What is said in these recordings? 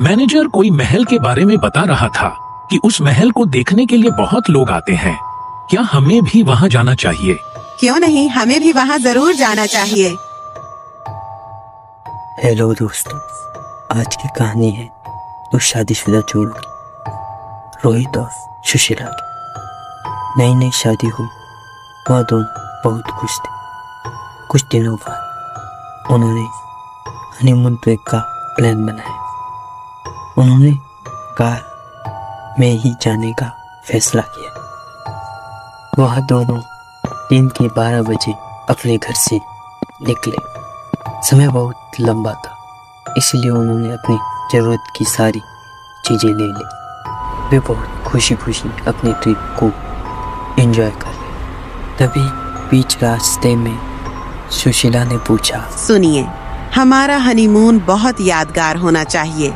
Manager कोई महल के बारे में बता रहा था कि उस महल को देखने के लिए बहुत लोग आते हैं। क्या हमें भी वहाँ जाना चाहिए? क्यों नहीं, हमें भी वहाँ जरूर जाना चाहिए। हेलो दोस्तों, आज की कहानी है दो शादीशुदा जोड़ों की, रोहित और सुशीला की। नई नई शादी हुई, वह दोनों बहुत खुश थे। कुछ दिनों बाद उन्होंने हनीमून पे का प्लान बनाया। उन्होंने कार में ही जाने का फैसला किया। वह दोनों दिन के 12 बजे अपने घर से निकले। समय बहुत लंबा था, इसलिए उन्होंने अपनी ज़रूरत की सारी चीज़ें ले ली। वे बहुत खुशी खुशी अपनी ट्रिप को एंजॉय कर रहे। तभी बीच रास्ते में सुशीला ने पूछा, सुनिए, हमारा हनीमून बहुत यादगार होना चाहिए।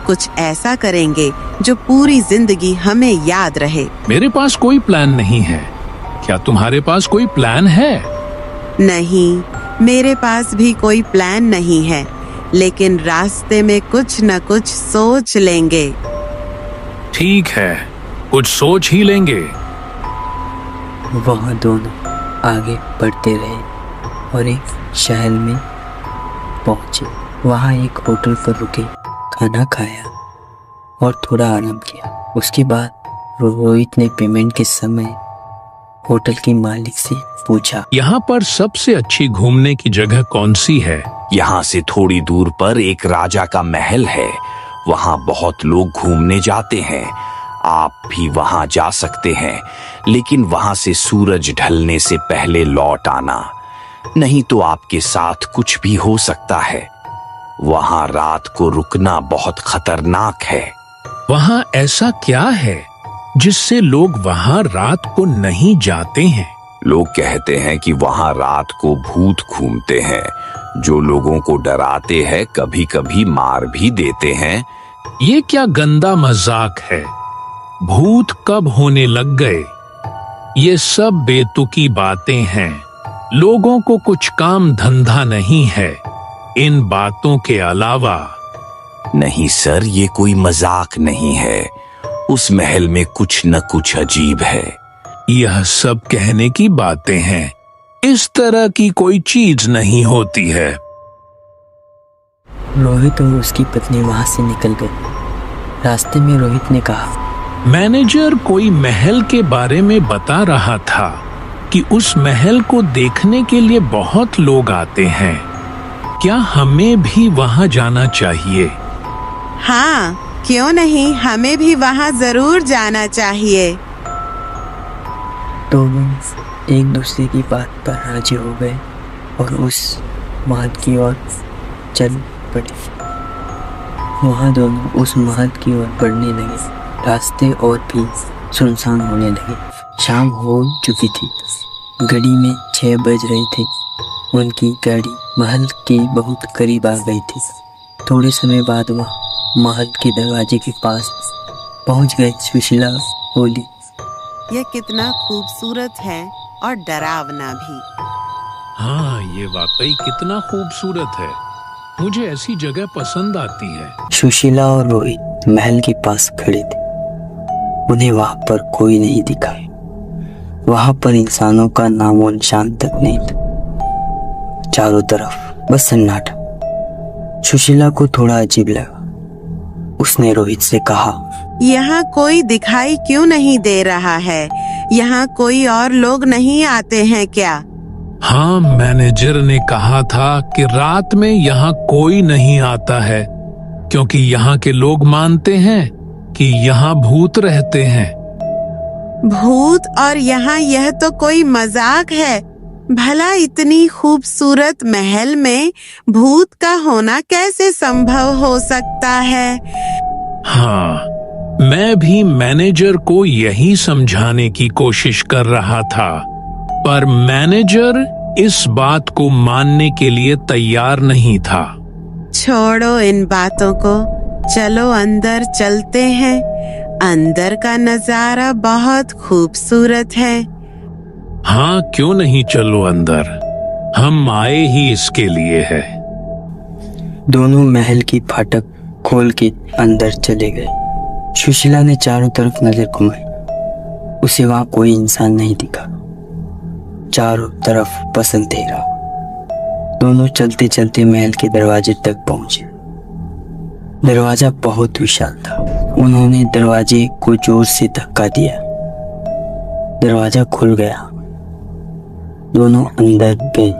कुछ ऐसा करेंगे जो पूरी जिंदगी हमें याद रहे। मेरे पास कोई प्लान नहीं है। क्या तुम्हारे पास कोई प्लान है? नहीं, मेरे पास भी कोई प्लान नहीं है, लेकिन रास्ते में कुछ न कुछ सोच लेंगे। ठीक है, कुछ सोच ही लेंगे। वह दोनों आगे बढ़ते रहे और एक शहर में पहुंचे। वहां एक होटल पर रुके, खाना खाया और थोड़ा आराम किया। उसके बाद रोहित ने पेमेंट के समय होटल की मालिक से पूछा, यहाँ पर सबसे अच्छी घूमने की जगह कौन सी है? यहाँ से थोड़ी दूर पर एक राजा का महल है। वहाँ बहुत लोग घूमने जाते हैं। आप भी वहाँ जा सकते हैं, लेकिन वहाँ से सूरज ढलने से पहले लौट आना, नहीं तो आपके साथ कुछ भी हो सकता है। वहाँ रात को रुकना बहुत खतरनाक है। वहाँ ऐसा क्या है जिससे लोग वहाँ रात को नहीं जाते हैं? लोग कहते हैं कि वहाँ रात को भूत घूमते हैं, जो लोगों को डराते हैं, कभी कभी मार भी देते हैं। ये क्या गंदा मजाक है? भूत कब होने लग गए? ये सब बेतुकी बातें हैं। लोगों को कुछ काम धंधा नहीं है इन बातों के अलावा। नहीं सर, ये कोई मजाक नहीं है। उस महल में कुछ न कुछ अजीब है। यह सब कहने की बातें हैं। इस तरह की कोई चीज नहीं होती है। रोहित और उसकी पत्नी वहां से निकल गए। रास्ते में रोहित ने कहा, मैनेजर कोई महल के बारे में बता रहा था कि उस महल को देखने के लिए बहुत लोग आते हैं। क्या हमें भी वहां जाना चाहिए? हाँ, क्यों नहीं, हमें भी वहाँ जरूर जाना चाहिए। दोनों एक दूसरे की बात पर राजी हो गए और उस महल की ओर चल पड़े। वहाँ दोनों उस महल की ओर बढ़ने लगे। रास्ते और भी सुनसान होने लगे। शाम हो चुकी थी। घड़ी में 6 बज रहे थे। उनकी गाड़ी महल के बहुत करीब आ गई थी। थोड़े समय बाद वह महल के दरवाजे के पास पहुंच गए। सुशीला बोली, यह कितना खूबसूरत है और डरावना भी। हाँ, ये वाकई कितना खूबसूरत है। मुझे ऐसी जगह पसंद आती है। सुशीला और रोहित महल के पास खड़े थे। उन्हें वहां पर कोई नहीं दिखा। वहां पर इंसानों का नामो निशान तक नहीं था। चारों तरफ बस सन्नाटा। सुशीला को थोड़ा अजीब लगा। उसने रोहित से कहा, यहाँ कोई दिखाई क्यों नहीं दे रहा है? यहाँ कोई और लोग नहीं आते हैं क्या? हाँ, मैनेजर ने कहा था कि रात में यहाँ कोई नहीं आता है, क्योंकि यहाँ के लोग मानते हैं कि यहाँ भूत रहते हैं। भूत? और यहाँ यह तो कोई मजाक है। भला इतनी खूबसूरत महल में भूत का होना कैसे संभव हो सकता है? हाँ, मैं भी मैनेजर को यही समझाने की कोशिश कर रहा था, पर मैनेजर इस बात को मानने के लिए तैयार नहीं था। छोड़ो इन बातों को, चलो अंदर चलते हैं। अंदर का नजारा बहुत खूबसूरत है। हाँ, क्यों नहीं, चलो अंदर। हम आए ही इसके लिए है। दोनों महल की फाटक खोल के अंदर चले गए। सुशीला ने चारों तरफ नजर घुमाई। उसे वहां कोई इंसान नहीं दिखा। चारों तरफ बस अंधेरा। दोनों चलते चलते महल के दरवाजे तक पहुंचे। दरवाजा बहुत विशाल था। उन्होंने दरवाजे को जोर से धक्का दिया। दरवाजा खुल गया। दोनों अंदर गए।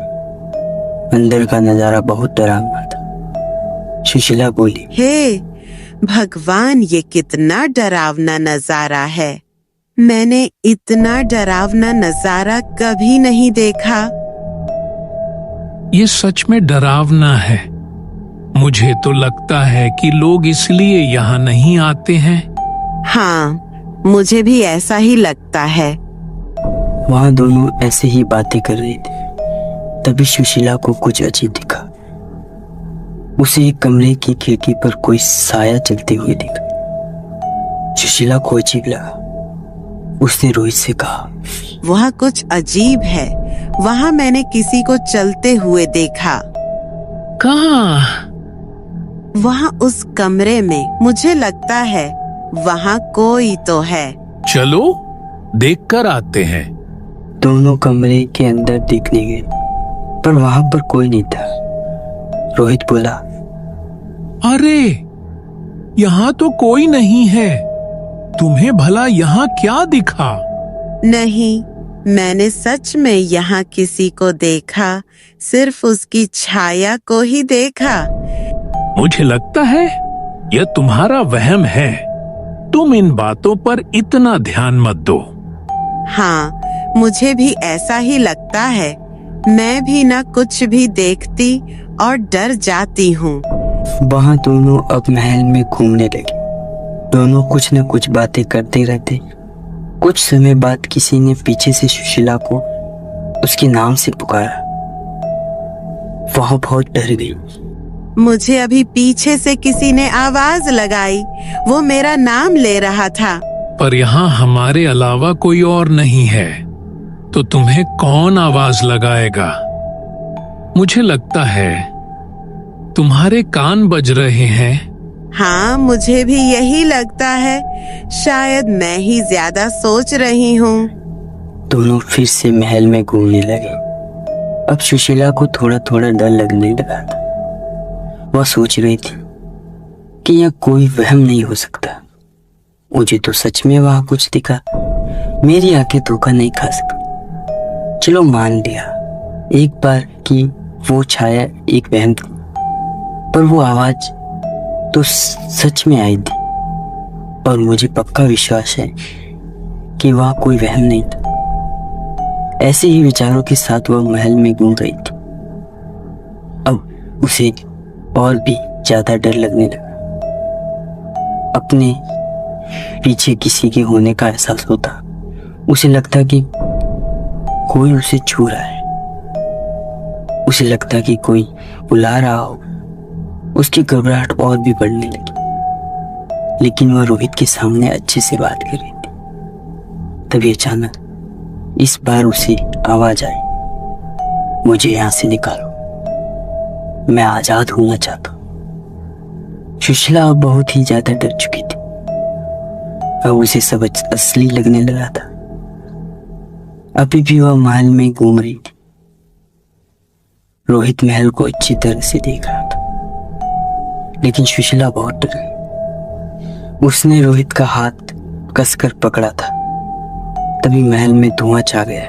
अंदर का नजारा बहुत डरावना था। सुशीला बोली, हे भगवान, ये कितना डरावना नजारा है। मैंने इतना डरावना नजारा कभी नहीं देखा। ये सच में डरावना है। मुझे तो लगता है कि लोग इसलिए यहाँ नहीं आते हैं। हाँ, मुझे भी ऐसा ही लगता है। वहां दोनों ऐसे ही बातें कर रहे थे। तभी सुशीला को कुछ अजीब दिखा। उसे एक कमरे की खिड़की पर कोई साया चलते हुए दिखा। सुशीला को अजीब लगा। उसने रोहित से कहा, वह कुछ अजीब है। वहाँ मैंने किसी को चलते हुए देखा। कहाँ? वहाँ उस कमरे में। मुझे लगता है वहाँ कोई तो है। चलो देख कर आते हैं। दोनों कमरे के अंदर देखने गए, पर वहां पर कोई नहीं था। रोहित बोला, अरे यहाँ तो कोई नहीं है। तुम्हें भला यहाँ क्या दिखा? नहीं, मैंने सच में यहाँ किसी को देखा। सिर्फ उसकी छाया को ही देखा। मुझे लगता है यह तुम्हारा वहम है। तुम इन बातों पर इतना ध्यान मत दो। हाँ, मुझे भी ऐसा ही लगता है। मैं भी ना कुछ भी देखती और डर जाती हूँ। वहां दोनों अब महल में घूमने लगे। दोनों कुछ न कुछ बातें करते रहते। कुछ समय बाद किसी ने पीछे से सुशीला को उसके नाम से पुकारा। वह बहुत डर गई। मुझे अभी पीछे से किसी ने आवाज लगाई। वो मेरा नाम ले रहा था। पर यहाँ हमारे अलावा कोई और नहीं है, तो तुम्हें कौन आवाज लगाएगा? मुझे लगता है तुम्हारे कान बज रहे हैं। हाँ, मुझे भी यही लगता है। शायद मैं ही ज्यादा सोच रही हूँ। दोनों फिर से महल में घूमने लगे। अब सुशीला को थोड़ा थोड़ा डर लगने लगा था। वह सोच रही थी कि यह कोई वहम नहीं हो सकता। मुझे तो सच में वहां कुछ दिखा। मेरी आंखें धोखा नहीं खा सकती। चलो मान लिया एक बार कि वो छाया एक वहम थी, पर वो आवाज तो सच में आई थी। और मुझे पक्का विश्वास है कि वह कोई वहम नहीं था। ऐसे ही विचारों के साथ वह महल में घूम रही थी। अब उसे और भी ज्यादा डर लगने लगा। अपने पीछे किसी के होने का एहसास होता। उसे लगता कि कोई उसे छू रहा है। उसे लगता कि कोई बुला रहा हो। उसकी घबराहट और भी बढ़ने लगी। लेकिन वह रोहित के सामने अच्छे से बात कर रही थी। तभी अचानक इस बार उसे आवाज आई, मुझे यहां से निकालो, मैं आजाद होना चाहता हूं। सुशीला अब बहुत ही ज्यादा डर चुकी थी। अब उसे सब असली लगने लगा था। अभी भी वह महल में घूम रही थी। रोहित महल को अच्छी तरह से देख रहा था, लेकिन सुशीला बहुत डर गई। उसने रोहित का हाथ कसकर पकड़ा था। तभी महल में धुआं छा गया।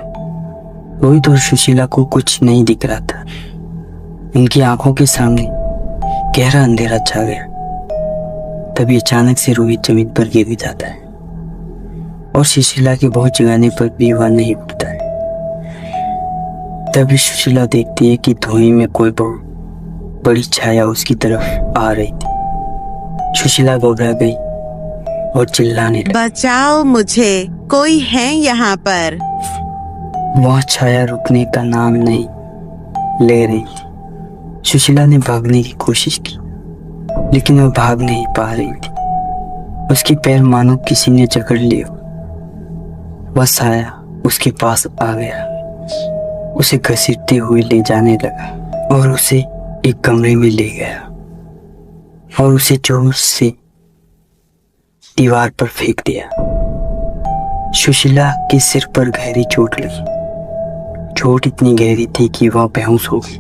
रोहित और सुशीला को कुछ नहीं दिख रहा था। उनकी आंखों के सामने गहरा अंधेरा छा गया। तभी अचानक से रोहित जमीन पर गिर जाता है और सुशीला के बहुत जगाने पर भी वह नहीं उठता है। तभी सुशीला देखती है कि धुएं में कोई बहुत बड़ी छाया उसकी तरफ आ रही थी। सुशीला घबरा गई और चिल्लाने लगी, बचाओ मुझे, कोई है यहाँ पर। वह छाया रुकने का नाम नहीं ले रही थी। सुशीला ने भागने की कोशिश की, लेकिन वह भाग नहीं पा रही थी। उसके पैर मानो किसी ने जकड़ लिए। वह साया उसके पास आ गया, उसे घसीटते हुए ले जाने लगा और उसे एक कमरे में ले गया। और उसे जोर से दीवार पर फेंक दिया। सुशीला के सिर पर गहरी चोट लगी। चोट इतनी गहरी थी कि वह बेहोश हो गई।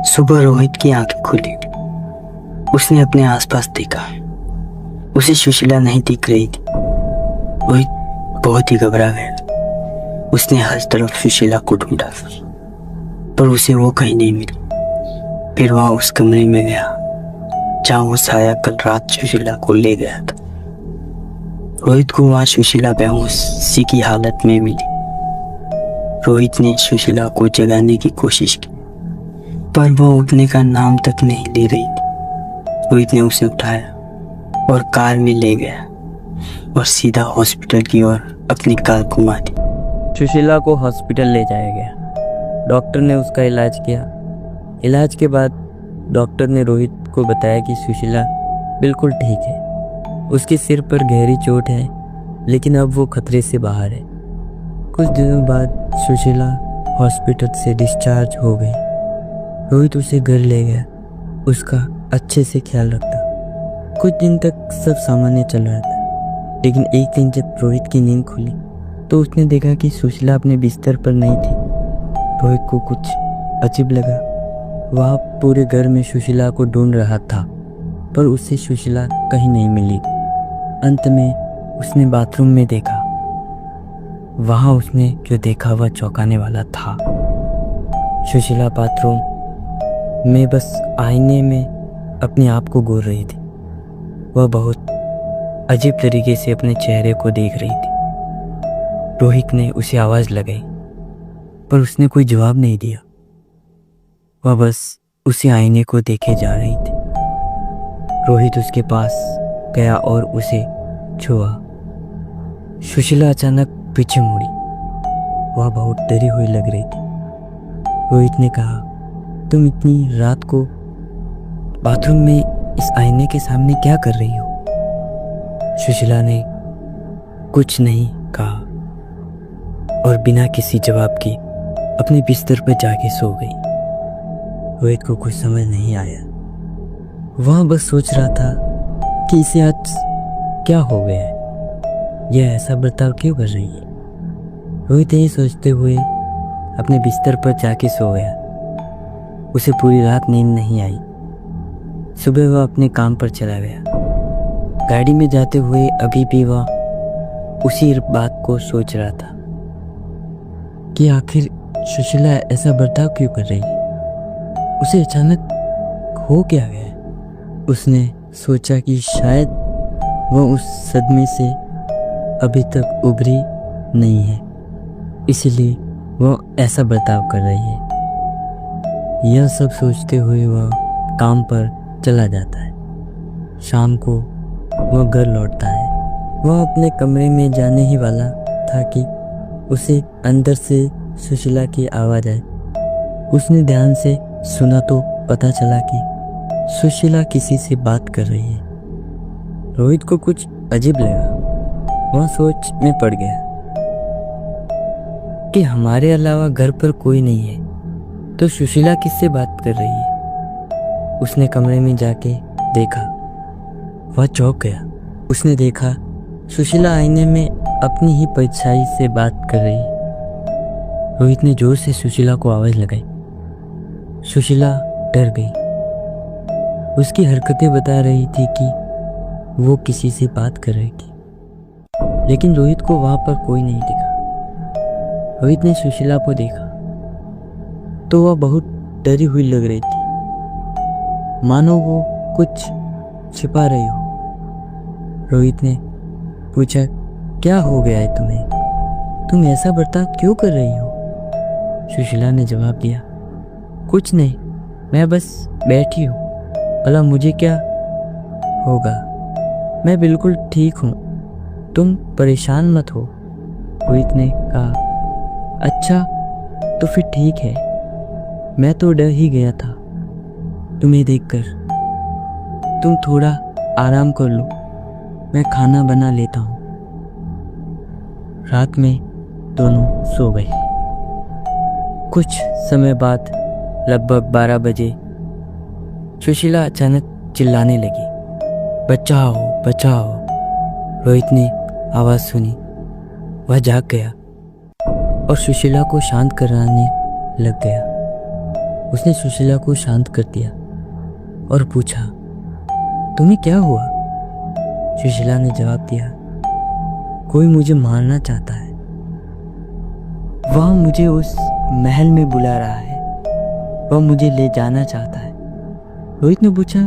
सुबह रोहित की आंखें खुली। उसने अपने आसपास देखा। उसे सुशीला नहीं दिख रही थी। रोहित बहुत ही घबरा गया। उसने हर तरफ सुशीला को ढूंढा, पर उसे वो कहीं नहीं मिली। फिर वह उस कमरे में गया जहाँ वो साया कल रात सुशीला को ले गया था। रोहित को वहाँ सुशीला बेहोशी की हालत में मिली। रोहित ने सुशीला को जगाने की कोशिश की, पर वह उठने का नाम तक नहीं ले रही थी। रोहित ने उसे उठाया और कार में ले गया और सीधा हॉस्पिटल की ओर अपनी कार घुमा दी। सुशीला को हॉस्पिटल ले जाया गया। डॉक्टर ने उसका इलाज किया। इलाज के बाद डॉक्टर ने रोहित को बताया कि सुशीला बिल्कुल ठीक है। उसके सिर पर गहरी चोट है, लेकिन अब वो खतरे से बाहर है। कुछ दिनों बाद सुशीला हॉस्पिटल से डिस्चार्ज हो गई। रोहित उसे घर ले गया, उसका अच्छे से ख्याल रखता। कुछ दिन तक सब सामान्य चल रहा था, लेकिन एक दिन जब रोहित की नींद खुली तो उसने देखा कि सुशीला अपने बिस्तर पर नहीं थी। रोहित को कुछ अजीब लगा। वह पूरे घर में सुशीला को ढूंढ रहा था, पर उसे सुशीला कहीं नहीं मिली। अंत में उसने बाथरूम में देखा। वहाँ उसने जो देखा वह चौंकाने वाला था। सुशीला बाथरूम में बस आईने में अपने आप को घूर रही थी। वह बहुत अजीब तरीके से अपने चेहरे को देख रही थी। रोहित ने उसे आवाज़ लगाई, पर उसने कोई जवाब नहीं दिया। वह बस उसी आईने को देखे जा रही थी। रोहित उसके पास गया और उसे छुआ। सुशीला अचानक पीछे मुड़ी। वह बहुत डरी हुई लग रही थी। रोहित ने कहा, तुम इतनी रात को बाथरूम में इस आईने के सामने क्या कर रही हो? सुशीला ने कुछ नहीं कहा और बिना किसी जवाब के अपने बिस्तर पर जाके सो गई। रोहित को कुछ समझ नहीं आया। वह बस सोच रहा था कि इसे आज क्या हो गया है, यह ऐसा बर्ताव क्यों कर रही है। रोहित यही सोचते हुए अपने बिस्तर पर जाके सो गया। उसे पूरी रात नींद नहीं आई। सुबह वह अपने काम पर चला गया। गाड़ी में जाते हुए अभी भी वह उसी बात को सोच रहा था कि आखिर सुशीला ऐसा बर्ताव क्यों कर रही है। उसे अचानक हो क्या गया है। उसने सोचा कि शायद वह उस सदमे से अभी तक उभरी नहीं है, इसलिए वह ऐसा बर्ताव कर रही है। यह सब सोचते हुए वह काम पर चला जाता है। शाम को वह घर लौटता है। वह अपने कमरे में जाने ही वाला था कि उसे अंदर से सुशीला की आवाज़ आई। उसने ध्यान से सुना तो पता चला कि सुशीला किसी से बात कर रही है। रोहित को कुछ अजीब लगा। वह सोच में पड़ गया कि हमारे अलावा घर पर कोई नहीं है, तो सुशीला किससे बात कर रही है। उसने कमरे में जाके देखा। वह चौंक गया। उसने देखा सुशीला आईने में अपनी ही परछाई से बात कर रही। रोहित ने जोर से सुशीला को आवाज़ लगाई। सुशीला डर गई। उसकी हरकतें बता रही थी कि वो किसी से बात कर रही थी, लेकिन रोहित को वहां पर कोई नहीं दिखा। रोहित ने सुशीला को देखा तो वह बहुत डरी हुई लग रही थी, मानो वो कुछ छिपा रही हो। रोहित ने पूछा, क्या हो गया है तुम्हें? तुम ऐसा बर्ताव क्यों कर रही हो? सुशीला ने जवाब दिया, कुछ नहीं, मैं बस बैठी हूँ। भला मुझे क्या होगा, मैं बिल्कुल ठीक हूँ, तुम परेशान मत हो। रोहित ने कहा, अच्छा तो फिर ठीक है, मैं तो डर ही गया था तुम्हें देखकर। तुम थोड़ा आराम कर लो, मैं खाना बना लेता हूँ। रात में दोनों सो गए। कुछ समय बाद लगभग 12 बजे सुशीला अचानक चिल्लाने लगी, बचाओ बचाओ। रोहित ने आवाज सुनी, वह जाग गया और सुशीला को शांत कराने लग गया। उसने सुशीला को शांत कर दिया और पूछा, तुम्हें क्या हुआ? सुशीला ने जवाब दिया, कोई मुझे मारना चाहता है, वह मुझे उस महल में बुला रहा है, वह मुझे ले जाना चाहता है। रोहित ने पूछा,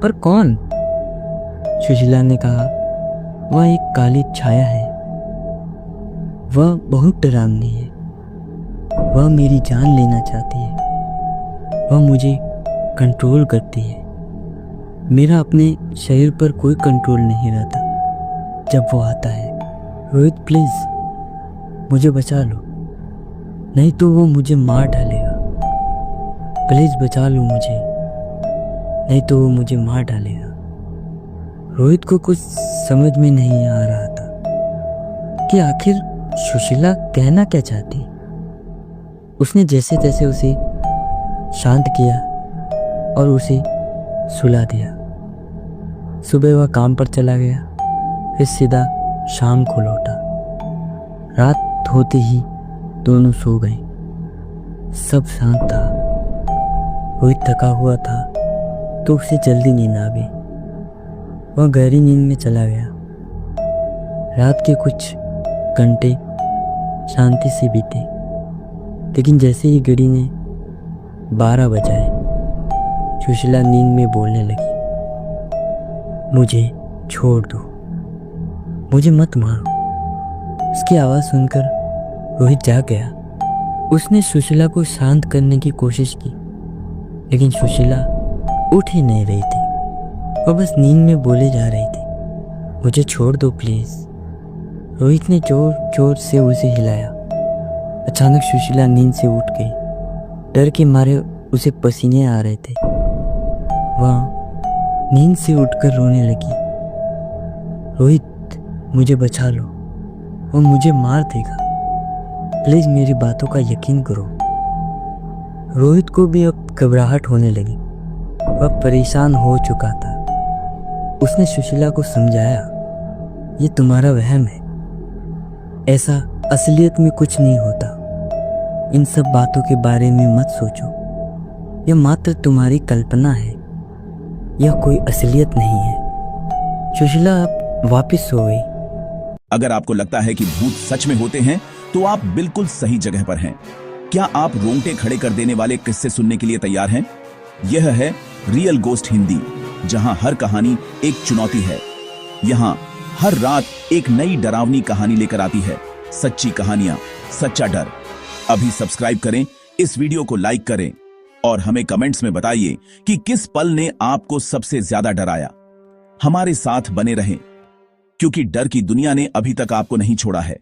पर कौन? सुशीला ने कहा, वह एक काली छाया है, वह बहुत डरावनी है, वह मेरी जान लेना चाहती है, वह मुझे कंट्रोल करती है। मेरा अपने शरीर पर कोई कंट्रोल नहीं रहता जब वो आता है। रोहित प्लीज मुझे बचा लो, नहीं तो वो मुझे मार डालेगा। प्लीज बचा लो मुझे, नहीं तो वो मुझे मार डालेगा। रोहित को कुछ समझ में नहीं आ रहा था कि आखिर सुशीला कहना क्या चाहती। उसने जैसे तैसे उसे शांत किया और उसे सुला दिया। सुबह वह काम पर चला गया, फिर सीधा शाम को लौटा। रात होते ही दोनों सो गए। सब शांत था। रोहित थका हुआ था तो उसे जल्दी नींद आ गई। वह गहरी नींद में चला गया। रात के कुछ घंटे शांति से बीते, लेकिन जैसे ही घड़ी ने 12 बजाए, सुशीला नींद में बोलने लगी, मुझे छोड़ दो, मुझे मत मारो। उसकी आवाज़ सुनकर रोहित जाग गया। उसने सुशीला को शांत करने की कोशिश की, लेकिन सुशीला उठ ही नहीं रही थी। वह बस नींद में बोले जा रही थी, मुझे छोड़ दो प्लीज। रोहित ने जोर जोर से उसे हिलाया। अचानक सुशीला नींद से उठ गई। डर के मारे उसे पसीने आ रहे थे। वह नींद से उठकर रोने लगी, रोहित मुझे बचा लो, वो मुझे मार देगा, प्लीज मेरी बातों का यकीन करो। रोहित को भी अब घबराहट होने लगी। वह परेशान हो चुका था। उसने सुशीला को समझाया, ये तुम्हारा वहम है, ऐसा असलियत में कुछ नहीं होता। इन सब बातों के बारे में मत सोचो, यह मात्र तुम्हारी कल्पना है, यह कोई असलियत नहीं है। सुशीला अब वापस सो गई। अगर आपको लगता है कि भूत सच में होते हैं तो आप बिल्कुल सही जगह पर हैं। क्या आप रोंगटे खड़े कर देने वाले किस्से सुनने के लिए तैयार हैं? यह है रियल गोस्ट हिंदी, जहां हर कहानी एक चुनौती है। यहां हर रात एक नई डरावनी कहानी लेकर आती है। सच्ची कहानियां, सच्चा डर। अभी सब्सक्राइब करें, इस वीडियो को लाइक करें और हमें कमेंट्स में बताइए कि किस पल ने आपको सबसे ज्यादा डराया। हमारे साथ बने रहें, क्योंकि डर की दुनिया ने अभी तक आपको नहीं छोड़ा है।